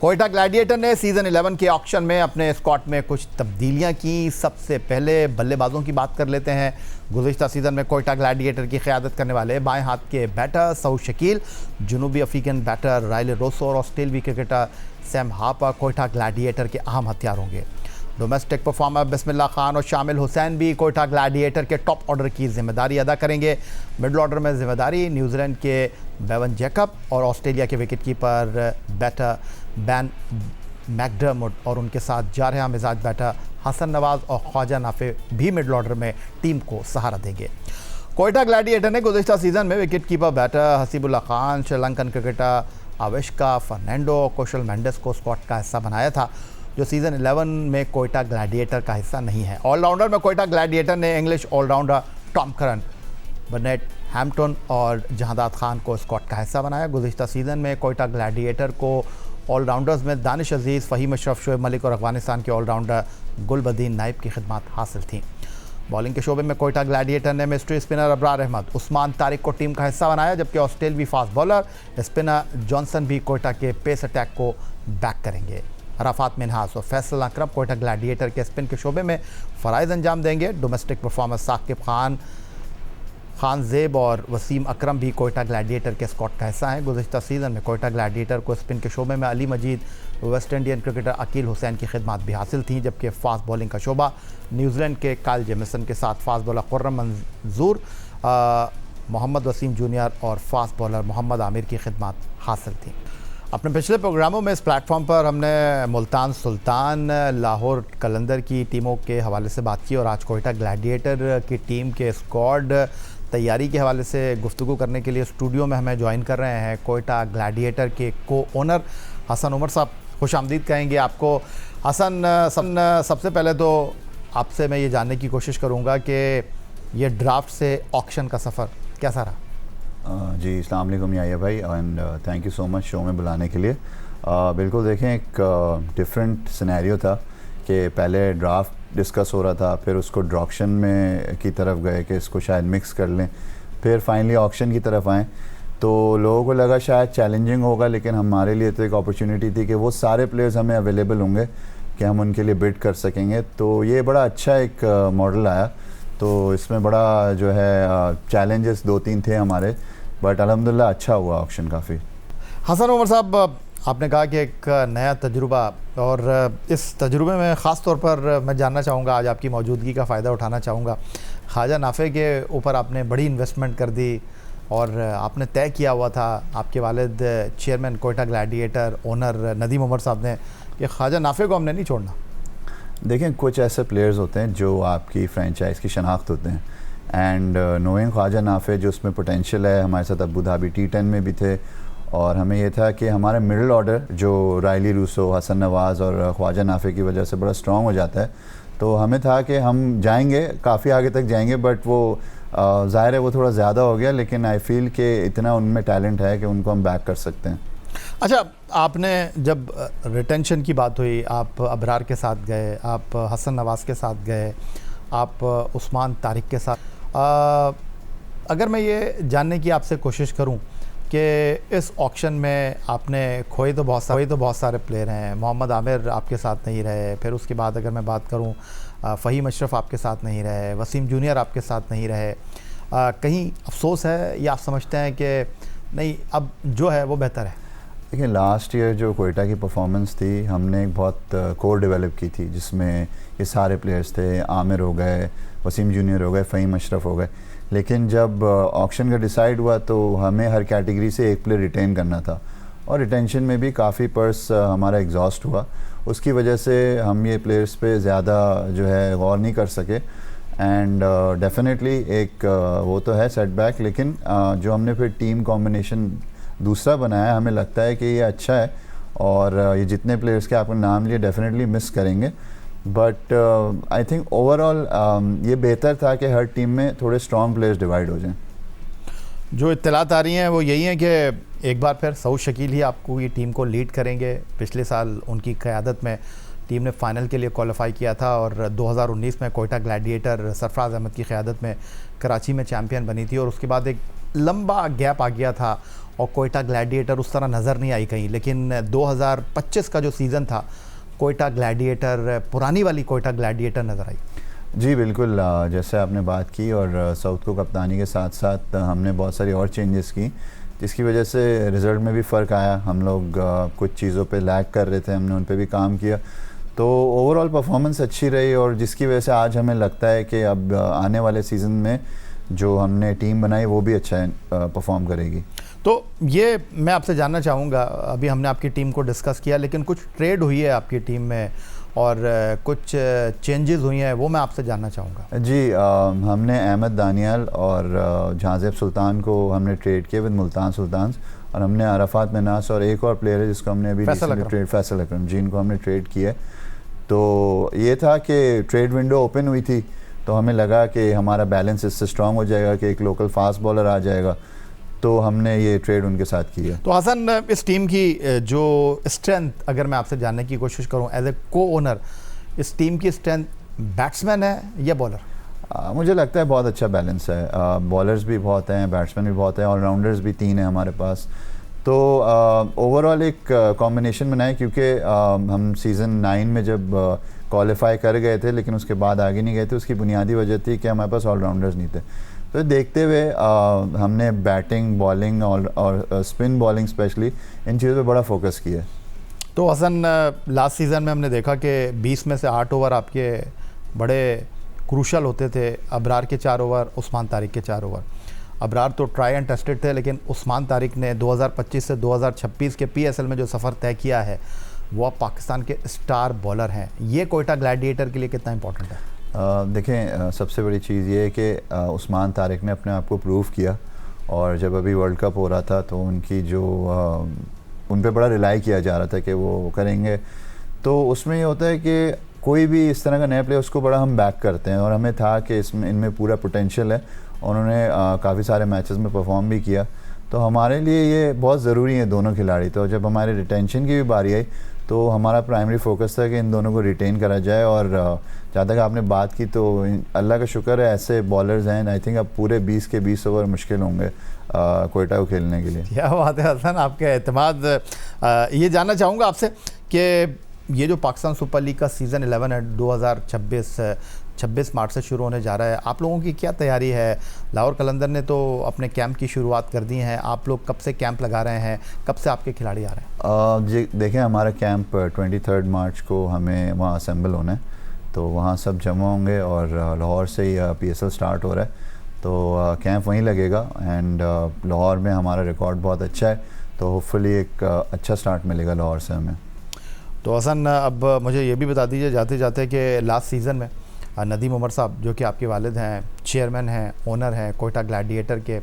Speaker 1: कोयटा ग्लैडिएटर ने सीज़न 11 के ऑक्शन में अपने स्क्वाड में कुछ तब्दीलियां की। सबसे पहले बल्लेबाजों की बात कर लेते हैं। गुज़श्ता सीज़न में कोयटा ग्लैडिएटर की क़यादत करने वाले बाएं हाथ के बैटर सऊद शकील, जनूबी अफ्रीकन बैटर राइले रोसो और ऑस्ट्रेलवी cricketer Sam Harper Quetta Gladiator के अहम हथियार होंगे। डोमेस्टिक परफॉर्मर बिस्मिल्लाह खान और शामिल हुसैन भी कोयटा ग्लैडिएटर के टॉप ऑर्डर की जिम्मेदारी अदा करेंगे। मिडल ऑर्डर में जिम्मेदारी न्यूजीलैंड के बेवन जैकब और ऑस्ट्रेलिया के wicket keeper batter Ben McDermott और उनके साथ जारहा मिजाज बैटर हसन नवाज और ख्वाजा नाफे भी मिडल ऑर्डर में टीम को सहारा देंगे। कोयटा ग्लैडिएटर ने गुज़श्ता सीज़न में wicket keeper batter Haseebullah Khan, Sri Lankan cricketer Avishka Fernando और कौशल मेंडिस को स्क्वाड का हिस्सा बनाया था, जो सीज़न 11 में कोयटा ग्लैडिएटर का हिस्सा नहीं है। ऑलराउंडर में कोयटा ग्लैडिएटर ने English allrounder Tom Curran, Burnett Hampton और जहादात खान को स्क्वाड का हिस्सा बनाया। गुज़श्ता सीज़न में कोयटा ग्लैडिएटर को ऑलराउंडर्स में दानिश अजीज़, फ़हीम अशरफ, शोएब मलिक और अफगानिस्तान के ऑलराउंडर गुलबदीन नाइब की खिदमत हासिल थीं। बॉलिंग के शोबे में कोयटा ग्लैडिएटर ने मिस्ट्री स्पिनर अबरार अहमद, उस्मान तारिक को टीम का हिस्सा बनाया, जबकि ऑस्ट्रेलवी फास्ट बॉलर स्पिनर जॉनसन भी कोयटा के पेस अटैक को बैक करेंगे। अराफात मिन्हास और फैसल अकरम कोयटा ग्लैडिएटर के स्पिन के शोबे में फ़राइज़ अंजाम देंगे। डोमेस्टिक परफॉर्मर साकिब खान ज़ेब और वसीम अकरम भी कोयटा ग्लैडिएटर के स्क्वाड का हिस्सा हैं। गुज़िश्ता सीज़न में कोयटा ग्लैडिएटर को स्पिन के शोबे में Ali Majid, West Indian cricketer Akeal Hosein की खिदमत भी हासिल थी, जबकि फास्ट बॉलिंग का शोबा न्यूजीलैंड के काइल जेमिसन के साथ fast bowler Khurram Manzoor, Mohammad Wasim junior और फास्ट बॉलर मोहम्मद आमिर की खिदमत हासिल थी। अपने पिछले प्रोग्रामों में इस प्लेटफॉर्म पर हमने मुल्तान सुल्तान, लाहौर कलंदर की टीमों के हवाले से बात की और आज कोयटा ग्लैडिएटर की टीम के स्क्वाड तैयारी के हवाले से गुफ्तगू करने के लिए स्टूडियो में हमें ज्वाइन कर रहे हैं कोयटा ग्लैडिएटर के को ओनर हसन उमर साहब। खुश आमदीद कहेंगे आपको। हसन, सबसे पहले तो आपसे मैं ये जानने की कोशिश करूँगा कि ये ड्राफ्ट से ऑक्शन का सफ़र कैसा रहा?
Speaker 3: जी, अस्सलाम वालेकुम याया भाई, and thank you so much show में बुलाने के लिए। बिल्कुल देखें, एक डिफरेंट सिनेरियो था कि पहले ड्राफ्ट डिस्कस हो रहा था, फिर उसको ड्रॉक्शन में की तरफ गए कि इसको शायद मिक्स कर लें, फिर फाइनली ऑक्शन की तरफ आएँ। तो लोगों को लगा शायद चैलेंजिंग होगा, लेकिन हमारे लिए तो एक अपॉर्चुनिटी थी कि वो सारे प्लेयर्स हमें अवेलेबल होंगे कि हम उनके लिए बिड कर सकेंगे। तो ये बड़ा अच्छा एक मॉडल आया। तो इसमें बड़ा जो है चैलेंजेस 2-3 थे हमारे, बट अल्हम्दुलिल्लाह अच्छा हुआ ऑक्शन काफ़ी।
Speaker 1: हसन उमर साहब, आपने कहा कि एक नया तजुर्बा, और इस तजुर्बे में ख़ास तौर पर मैं जानना चाहूँगा, आज आपकी मौजूदगी का फ़ायदा उठाना चाहूँगा। ख्वाजा नाफे के ऊपर आपने बड़ी इन्वेस्टमेंट कर दी और आपने तय किया हुआ था, आपके वालिद chairman Quetta Gladiator owner Nadeem Omar साहब ने, कि ख्वाजा नाफे को हमने नहीं छोड़ना।
Speaker 3: देखें, कुछ ऐसे प्लेयर्स होते हैं जो आपकी फ्रेंचाइज की शनाख्त होते हैं, एंड नोइंग ख्वाजा नाफे जो उसमें पोटेंशियल है, हमारे साथ अबू धाबी T10 में भी थे, और हमें ये था कि हमारा मिडिल ऑर्डर जो रायली रूसो, हसन नवाज़ और ख्वाजा नाफे की वजह से बड़ा स्ट्रॉन्ग हो जाता है। तो हमें था कि हम जाएंगे, काफ़ी आगे तक जाएंगे, बट वो ज़ाहिर है वो थोड़ा ज़्यादा हो गया, लेकिन आई फील कि इतना उनमें टैलेंट है कि उनको हम बैक कर सकते हैं।
Speaker 1: अच्छा, आपने जब रिटेंशन की बात हुई, आप अबरार के साथ गए, आप हसन नवाज़ के साथ गए, आप उस्मान तारिक के साथ, अगर मैं ये जानने की आपसे कोशिश करूं कि इस ऑक्शन में आपने खोए तो बहुत सारे प्लेयर हैं। मोहम्मद आमिर आपके साथ नहीं रहे, फिर उसके बाद अगर मैं बात करूं फ़हीम अशरफ आपके साथ नहीं रहे, वसीम जूनियर आपके साथ नहीं रहे। कहीं अफसोस है या आप समझते हैं कि नहीं, अब जो है वो बेहतर है?
Speaker 3: देखिए, लास्ट ईयर जो कोयटा की परफॉर्मेंस थी, हमने एक बहुत कोर डेवलप की थी, जिसमें ये सारे प्लेयर्स थे। आमिर हो गए, वसीम जूनियर हो गए, फ़हीम अशरफ हो गए। लेकिन जब ऑक्शन का डिसाइड हुआ तो हमें हर कैटेगरी से एक प्लेयर रिटेन करना था, और रिटेंशन में भी काफ़ी पर्स हमारा एग्जॉस्ट हुआ। उसकी वजह से हम ये प्लेयर्स पे ज़्यादा जो है गौर नहीं कर सके, एंड डेफिनेटली एक वो तो है सेटबैक, लेकिन जो हमने फिर टीम कॉम्बिनेशन दूसरा बनाया, हमें लगता है कि ये अच्छा है। और ये जितने प्लेयर्स के आपने नाम लिए डेफिनेटली मिस करेंगे, बट आई थिंक ओवरऑल ये बेहतर था कि हर टीम में थोड़े स्ट्रॉन्ग प्लेयर्स डिवाइड हो जाएं।
Speaker 1: जो इत्तलात आ रही हैं वो यही हैं कि एक बार फिर सऊद शकील ही आपको ये टीम को लीड करेंगे। पिछले साल उनकी क़यादत में टीम ने फ़ाइनल के लिए क्वालिफाई किया था, और 2019 में कोयटा ग्लैडिएटर सरफराज अहमद की क़यादत में कराची में चैम्पियन बनी थी, और उसके बाद एक लंबा गैप आ गया था और कोयटा ग्लैडिएटर उस तरह नज़र नहीं आई कहीं। लेकिन 2025 का जो सीज़न था, कोयटा ग्लैडिएटर, पुरानी वाली कोयटा ग्लैडिएटर नज़र आई।
Speaker 3: जी बिल्कुल, जैसे आपने बात की, और साउथ को कप्तानी के साथ साथ हमने बहुत सारी और चेंजेस की, जिसकी वजह से रिज़ल्ट में भी फ़र्क आया। हम लोग कुछ चीज़ों पे लैग कर रहे थे, हमने उन पे भी काम किया, तो ओवरऑल परफॉर्मेंस अच्छी रही, और जिसकी वजह से आज हमें लगता है कि अब आने वाले सीज़न में जो हमने टीम बनाई वो भी अच्छा परफॉर्म करेगी।
Speaker 1: तो ये मैं आपसे जानना चाहूँगा, अभी हमने आपकी टीम को डिस्कस किया, लेकिन कुछ ट्रेड हुई है आपकी टीम में और कुछ चेंजेस हुई हैं, वो मैं आपसे जानना चाहूँगा।
Speaker 3: जी, हमने अहमद दानियाल और जहाज़ेब सुल्तान को हमने ट्रेड किया विद मुल्तान सुल्तान, और हमने अराफात मिन्हास और एक और प्लेयर है जिसको हमने अभी फैसल अकरम जी, इनको हमने ट्रेड किया। तो ये था कि ट्रेड विंडो ओपन हुई थी, तो हमें लगा कि हमारा बैलेंस इससे स्ट्रॉन्ग हो जाएगा कि एक लोकल फास्ट बॉलर आ जाएगा, तो हमने ये ट्रेड उनके साथ किया।
Speaker 1: तो हसन, इस टीम की जो स्ट्रेंथ अगर मैं आपसे जानने की कोशिश करूं एज ए को ओनर, इस टीम की स्ट्रेंथ बैट्समैन है या बॉलर?
Speaker 3: मुझे लगता है बहुत अच्छा बैलेंस है। बॉलर्स भी बहुत हैं, बैट्समैन भी बहुत हैं, ऑलराउंडर्स भी 3 हैं हमारे पास। तो ओवरऑल एक कॉम्बिनेशन बनाए, क्योंकि हम सीज़न 9 में जब क्वालिफाई कर गए थे लेकिन उसके बाद आगे नहीं गए थे, उसकी बुनियादी वजह थी कि हमारे पास ऑलराउंडर्स नहीं थे। तो देखते हुए हमने बैटिंग, बॉलिंग और स्पिन बॉलिंग स्पेशली इन चीज़ों पे बड़ा फोकस किया है।
Speaker 1: तो हसन, लास्ट सीज़न में हमने देखा कि 20 में से 8 ओवर आपके बड़े क्रूशल होते थे। अबरार के 4 ओवर, उस्मान तारिक के 4 ओवर। अबरार तो ट्राई एंड टेस्टेड थे, लेकिन उस्मान तारिक ने 2025 से 2026 के PSL में जो सफ़र तय किया है, वो अब पाकिस्तान के स्टार बॉलर हैं। ये कोयटा ग्लैडिएटर के लिए कितना इंपॉर्टेंट है?
Speaker 3: देखें, सबसे बड़ी चीज़ ये है कि उस्मान तारिक ने अपने आप को प्रूव किया, और जब अभी वर्ल्ड कप हो रहा था तो उनकी जो उन पे बड़ा रिलाई किया जा रहा था कि वो करेंगे। तो उसमें ये होता है कि कोई भी इस तरह का नया प्लेयर, उसको बड़ा हम बैक करते हैं, और हमें था कि इसमें इनमें पूरा पोटेंशियल है। उन्होंने काफ़ी सारे मैचेस में परफॉर्म भी किया। तो हमारे लिए ये बहुत ज़रूरी है दोनों खिलाड़ी। तो जब हमारे रिटेंशन की भी बारी आई तो हमारा प्राइमरी फोकस था कि इन दोनों को रिटेन करा जाए। और जहाँ तक आपने बात की, तो अल्लाह का शुक्र है ऐसे बॉलर्स हैं। आई थिंक अब पूरे 20 के 20 ओवर मुश्किल होंगे कोयटा को खेलने के लिए।
Speaker 1: क्या बात है हसन, आपके एतमाद। ये जानना चाहूँगा आपसे कि ये जो पाकिस्तान सुपर लीग का सीज़न 11 है, 26 मार्च से शुरू होने जा रहा है, आप लोगों की क्या तैयारी है? लाहौर कलंदर ने तो अपने कैंप की शुरुआत कर दी है। आप लोग कब से कैंप लगा रहे हैं? कब से आपके खिलाड़ी आ रहे हैं?
Speaker 3: जी देखें, हमारा कैंप 23 मार्च को हमें वहाँ असेंबल होना है। तो वहाँ सब जमा होंगे, और लाहौर से ही PSL स्टार्ट हो रहा है, तो कैंप वहीं लगेगा। एंड लाहौर में हमारा रिकॉर्ड बहुत अच्छा है, तो होपफुली एक अच्छा स्टार्ट मिलेगा लाहौर से हमें।
Speaker 1: तो हसन, अब मुझे ये भी बता दीजिए जाते जाते कि लास्ट सीज़न में नदीम उमर साहब, जो कि आपके वालिद हैं, चेयरमैन हैं, ओनर हैं कोयटा ग्लैडिएटर के,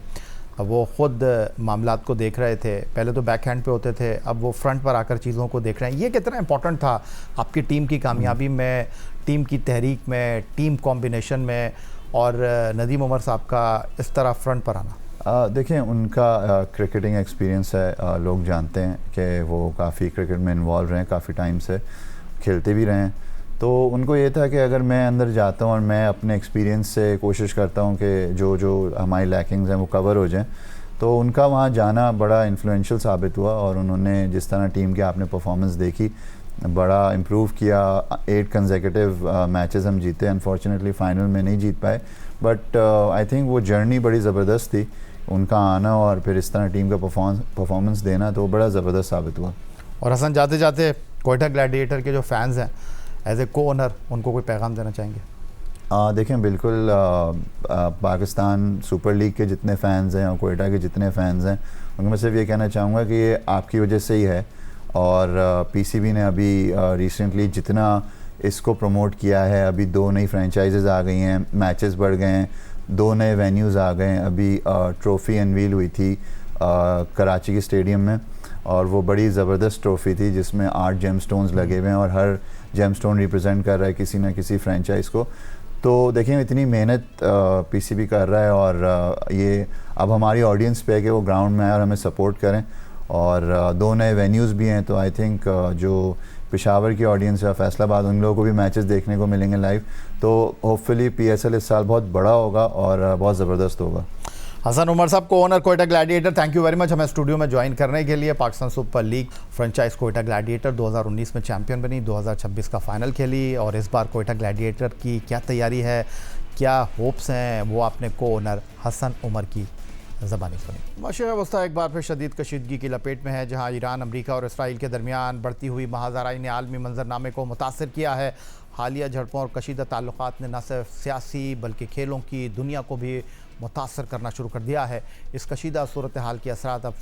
Speaker 1: वो ख़ुद मामलात को देख रहे थे। पहले तो बैक हैंड पे होते थे, अब वो फ्रंट पर आकर चीज़ों को देख रहे हैं। ये कितना इंपॉर्टेंट था आपकी टीम की कामयाबी में, टीम की तहरीक में, टीम कॉम्बिनेशन में, और नदीम उमर साहब का इस तरह फ्रंट पर आना?
Speaker 3: देखें, उनका क्रिकेटिंग एक्सपीरियंस है। लोग जानते हैं कि वो काफ़ी क्रिकेट में इन्वॉल्व रहे हैं, काफ़ी टाइम से खेलते भी रहे हैं। तो उनको ये था कि अगर मैं अंदर जाता हूँ और मैं अपने एक्सपीरियंस से कोशिश करता हूँ कि जो जो हमारी लैकिंग्स हैं वो कवर हो जाएं, तो उनका वहाँ जाना बड़ा इन्फ्लुएंशियल साबित हुआ। और उन्होंने जिस तरह टीम की आपने परफॉर्मेंस देखी, बड़ा इम्प्रूव किया। 8 कंसेक्यूटिव मैचेस हम जीते। अनफॉर्चुनेटली फ़ाइनल में नहीं जीत पाए, बट आई थिंक वो जर्नी बड़ी ज़बरदस्त थी। उनका आना और फिर इस तरह टीम का परफॉर्मेंस देना, तो बड़ा ज़बरदस्त साबित हुआ।
Speaker 1: और हसन, जाते जाते कोयटा ग्लैडिएटर के जो फैंस हैं, एज ए को ओनर, उनको कोई पैगाम देना चाहेंगे?
Speaker 3: देखें, बिल्कुल पाकिस्तान सुपर लीग के जितने फ़ैन्स हैं और कोयटा के जितने फ़ैन्स हैं, उनको मैं सिर्फ ये कहना चाहूँगा कि ये आपकी वजह से ही है। और PCB ने अभी रिसेंटली जितना इसको प्रमोट किया है, अभी 2 नई फ्रेंचाइजेज़ आ गई हैं, मैचेस बढ़ गए हैं, 2 नए वेन्यूज़ आ गए हैं। अभी ट्रॉफ़ी अनवील हुई थी कराची के स्टेडियम में, और वो बड़ी ज़बरदस्त ट्रॉफ़ी थी जिसमें 8 जेमस्टोन्स लगे हुए हैं, और हर जेमस्टोन रिप्रेजेंट कर रहा है किसी ना किसी फ्रेंचाइज़ को। तो देखिए, इतनी मेहनत PCB कर रहा है, और ये अब हमारी ऑडियंस पे है कि वो ग्राउंड में आए और हमें सपोर्ट करें। और 2 नए वेन्यूज़ भी हैं, तो आई थिंक जो पेशावर की ऑडियंस है, फैसलाबाद, उन लोगों को भी मैचेस देखने को मिलेंगे लाइव। तो होपफुली PSL इस साल बहुत बड़ा होगा और बहुत ज़बरदस्त होगा।
Speaker 1: हसन उमर साहब, को owner Quetta gladiator, thank you very much हमें स्टूडियो में ज्वाइन करने के लिए। Pakistan super league franchise Quetta gladiator 2019 में चैंपियन बनी, 2026 का फाइनल खेली, और इस बार कोयटा ग्लैडिएटर की क्या तैयारी है, क्या होप्स हैं, वो आपने को ओनर हसन उमर की ज़बानी सुनी। माशरे वस्ता एक बार फिर शदीद कशीदगी की लपेट में है, जहाँ ईरान, अमरीका और इसराइल के दरमियान बढ़ती हुई महाजराई ने आलमी मंजरनामे को मुतासर किया है। हालिया झड़पों और कशीदा ताल्लुकात ने न सिर्फ सियासी बल्कि खेलों की दुनिया को भी मुतासर करना शुरू कर दिया है। इस कशीदा सूरत हाल के असरात अब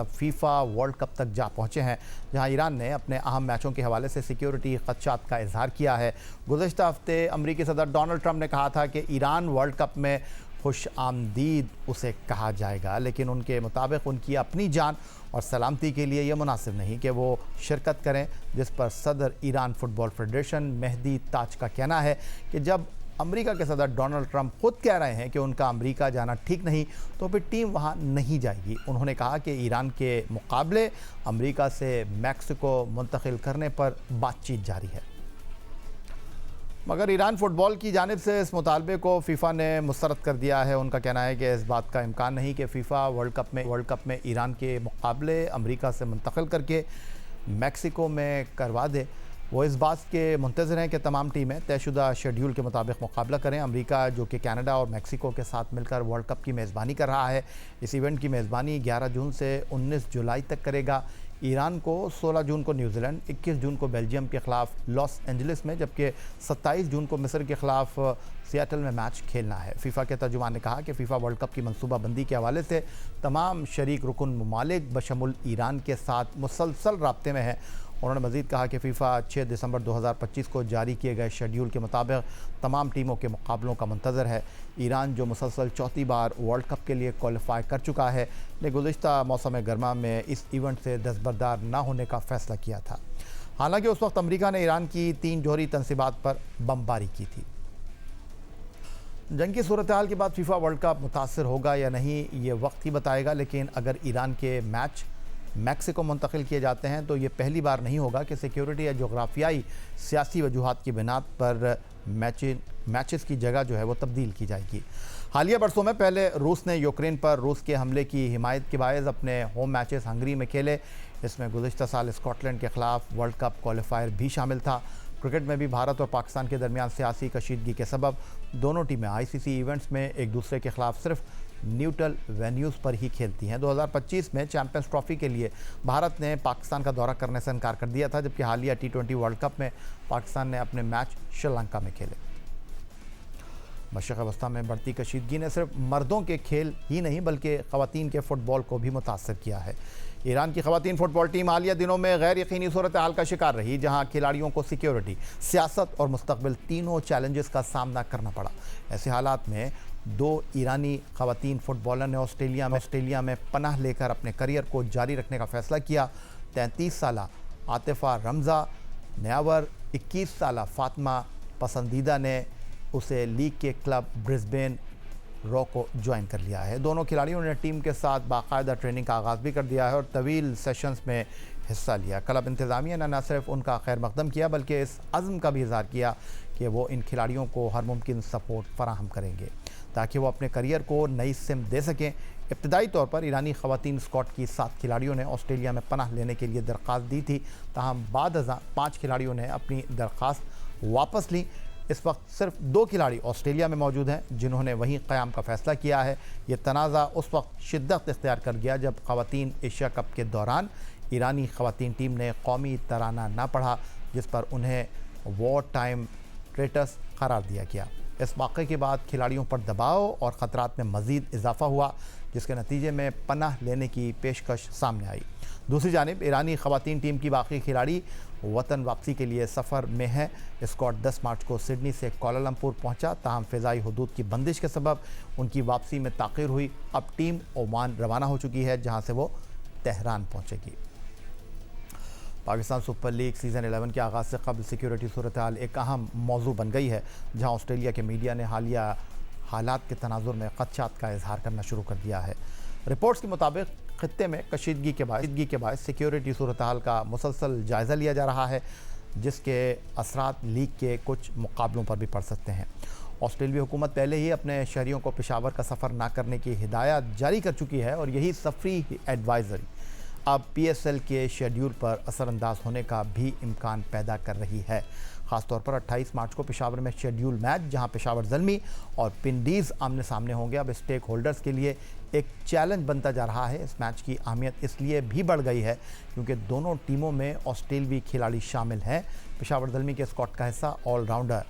Speaker 1: फीफा वर्ल्ड कप तक जा पहुँचे हैं, जहाँ ईरान ने अपने अहम मैचों के हवाले से सिक्योरिटी खदशात का इजहार किया है। गुज़श्ता हफ्ते अमरीकी सदर डोनाल्ड ट्रंप ने कहा था कि ईरान वर्ल्ड कप में खुश आमदीद उसे कहा जाएगा, लेकिन उनके मुताबिक उनकी अपनी जान और सलामती के लिए यह मुनासिब नहीं कि वो शिरकत करें, जिस पर सदर ईरान फुटबॉल फेडरेशन मेहदी ताज का कहना है कि जब अमेरिका के सदर डोनाल्ड ट्रंप खुद कह रहे हैं कि उनका अमेरिका जाना ठीक नहीं, तो फिर टीम वहां नहीं जाएगी। उन्होंने कहा कि ईरान के मुकाबले अमेरिका से मैक्सिको मुंतकिल करने पर बातचीत जारी है। मगर ईरान फुटबॉल की जानिब से इस मुतालबे को फीफा ने मुस्तरद कर दिया है। उनका कहना है कि इस बात का इम्कान नहीं कि फ़ीफ़ा वर्ल्ड कप में ईरान के मुकाबले अमेरिका से मुंतकिल करके मैक्सिको में करवा दे। वो इस बात के मुंतज़िर हैं कि तमाम टीमें तयशुदा शेड्यूल के मुताबिक मुकाबला करें। अमेरिका जो कि कनाडा और मैक्सिको के साथ मिलकर वर्ल्ड कप की मेज़बानी कर रहा है, इस इवेंट की मेज़बानी 11 जून से 19 जुलाई तक करेगा। ईरान को 16 जून को न्यूजीलैंड, 21 जून को बेल्जियम के ख़िलाफ़ लॉस एंजलिस में, जबकि 27 जून को मिस्र के ख़िलाफ़ सियाटल में मैच खेलना है। फ़ीफ़ा के तर्जुमान ने कहा कि फ़ीफ़ा वर्ल्ड कप की मनसूबाबंदी के हवाले से तमाम शरीक रुकन ममालिक बशमुल ईरान के साथ मुसलसल राब्ते में है। उन्होंने मज़ीद कहा कि फ़ीफ़ा 6 दिसंबर 2025 को जारी किए गए शेड्यूल के मुताबिक तमाम टीमों के मुकाबलों का मंतज़र है। ईरान जो मुसलसल चौथी बार वर्ल्ड कप के लिए क्वालिफाई कर चुका है, ने गुज़िश्ता मौसम गर्मा में इस इवेंट से दस्तबरदार न होने का फ़ैसला किया था। हालांकि उस वक्त अमेरिका ने ईरान की 3 जौहरी तनसीबात पर बमबारी की थी। जंग की सूरत हाल के बाद फ़ीफ़ा वर्ल्ड कप मुतासर होगा या नहीं, ये वक्त ही बताएगा। लेकिन अगर ईरान के मैच मैक्सिको मुंतकिल किए जाते हैं तो ये पहली बार नहीं होगा कि सिक्योरिटी या जोग्राफियाई सियासी वजूहात की बिना पर मैचेस की जगह जो है वो तब्दील की जाएगी। हालिया बरसों में पहले रूस ने यूक्रेन पर रूस के हमले की हिमायत के बायस अपने होम मैचेस हंगरी में खेले। इसमें गुज़िश्ता साल स्कॉटलैंड के ख़िलाफ़ वर्ल्ड कप क्वालिफायर भी शामिल था। क्रिकेट में भी भारत और पाकिस्तान के दरमियान सियासी कशीदगी के सबब दोनों टीमें आईसीसी इवेंट्स में एक दूसरे के ख़िलाफ़ सिर्फ न्यूट्रल वेन्यूज़ पर ही खेलती हैं। 2025 में चैंपियंस ट्रॉफ़ी के लिए भारत ने पाकिस्तान का दौरा करने से इनकार कर दिया था, जबकि हालिया T20 वर्ल्ड कप में पाकिस्तान ने अपने मैच श्रीलंका में खेले। मशरक़ वस्ता में बढ़ती कशीदगी ने सिर्फ मर्दों के खेल ही नहीं बल्कि ख़वातीन के फ़ुटबॉल को भी मुतासर किया है। ईरान की ख़वातीन फ़ुटबॉल टीम हालिया दिनों में गैर यकीनी सूरत हाल का शिकार रही, जहां खिलाड़ियों को सिक्योरिटी, सियासत और मुस्तक़बिल तीनों चैलेंजेस का सामना करना पड़ा। ऐसे हालात में 2 ईरानी ख़वातीन फ़ुटबॉलर ने ऑस्ट्रेलिया में पनाह लेकर अपने करियर को जारी रखने का फ़ैसला किया। 33 साला आतिफ़ा रमज़ा न्यावर 21 साला फ़ातिमा पसंदीदा ने उसे लीग के क्लब ब्रिस्बेन रॉ को ज्वाइन कर लिया है। दोनों खिलाड़ियों ने टीम के साथ बाकायदा ट्रेनिंग का आगाज़ भी कर दिया है और तवील सेशंस में हिस्सा लिया। क्लब इंतज़ामिया ने न सिर्फ उनका खैर मकदम किया बल्कि इस अज़्म का भी इज़हार किया कि वो इन खिलाड़ियों को हर मुमकिन सपोर्ट फराहम करेंगे ताकि वो अपने करियर को नई सिम दे सकें। इब्तदाई तौर पर ईरानी ख़वातीन स्क्वाड की 7 खिलाड़ियों ने ऑस्ट्रेलिया में पनाह लेने के लिए दरख्वास्त दी थी, ताहम बाद 5 खिलाड़ियों ने अपनी दरख्वास्त वापस ली। इस वक्त सिर्फ 2 खिलाड़ी ऑस्ट्रेलिया में मौजूद हैं जिन्होंने वहीं क़याम का फ़ैसला किया है। ये तनाज़ा उस वक्त शिद्दत इख्तियार कर गया जब ख़वातीन एशिया कप के दौरान ईरानी ख़वातीन टीम ने कौमी तराना ना पढ़ा, जिस पर उन्हें वॉर टाइम ट्रेटर्स करार दिया गया। इस वाक़े के बाद खिलाड़ियों पर दबाव और ख़तरात में मज़ीद इजाफ़ा हुआ, जिसके नतीजे में पनाह लेने की पेशकश सामने आई। दूसरी जानिब ईरानी ख़वातीन टीम की बाकी खिलाड़ी वतन वापसी के लिए सफ़र में है। स्क्वाड 10 मार्च को सिडनी से कोलालमपुर पहुंचा, ताहम फ़िज़ाई हदूद की बंदिश के सबब उनकी वापसी में ताख़ीर हुई। अब टीम ओमान रवाना हो चुकी है, जहां से वो तेहरान पहुंचेगी। पाकिस्तान सुपर लीग सीज़न 11 के आगाज़ से कबल सिक्योरिटी सूरत हाल एक अहम मौजू बन गई है, जहां ऑस्ट्रेलिया के मीडिया ने हालिया हालात के तनाजुर में ख़दशात का इजहार करना शुरू कर दिया है। रिपोर्ट्स के मुताबिक खित्ते में कशीदगी के बायस सिक्योरिटी सूरत हाल का मुसलसल जायज़ा लिया जा रहा है, जिसके असरात लीग के कुछ मुकाबलों पर भी पड़ सकते हैं। ऑस्ट्रेलियाई हुकूमत पहले ही अपने शहरियों को पेशावर का सफ़र ना करने की हिदायत जारी कर चुकी है और यही सफरी एडवाइज़री अब PSL के शेड्यूल पर असरअंदाज होने का भी इम्कान पैदा कर रही है। ख़ासतौर पर 28 मार्च को पेशावर में शेड्यूल मैच, जहां पेशावर ज़ल्मी और पिंडीज़ आमने सामने होंगे, अब स्टेक होल्डर्स के लिए एक चैलेंज बनता जा रहा है। इस मैच की अहमियत इसलिए भी बढ़ गई है क्योंकि दोनों टीमों में ऑस्ट्रेलियाई खिलाड़ी शामिल हैं। पेशावर ज़ल्मी के स्क्वाड का हिस्सा ऑलराउंडर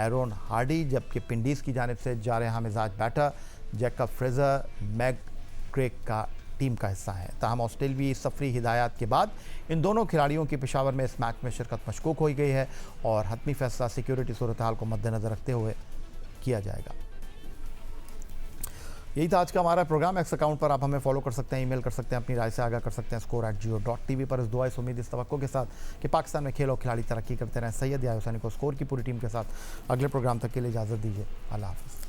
Speaker 1: एरोन हार्डी, जबकि पिंडीज़ की जानिब से जारहा मिजाज batter Jacob Fraser McGurk का टीम का हिस्सा है। ताहम ऑस्ट्रेलियाई सफरी हिदायत के बाद इन दोनों खिलाड़ियों की पेशावर में इस मैच में शिरकत मशकूक हो गई है और हतमी फैसला सिक्योरिटी सूरत हाल को मद्देनज़र रखते हुए किया जाएगा। यही था आज का हमारा प्रोग्राम। एक्स अकाउंट पर आप हमें फॉलो कर सकते हैं, ईमेल कर सकते हैं, अपनी राय से आगाह कर सकते हैं score@geo.tv पर। इस दुआ इस उम्मीद इस तवक्को के साथ कि पाकिस्तान में खेल और खिलाड़ी तरक्की करते रहें। सैयद याहिया हुसैनी को स्कोर की पूरी टीम के साथ अगले प्रोग्राम तक के लिए इजाज़त दीजिए। अल्लाह हाफ़िज़।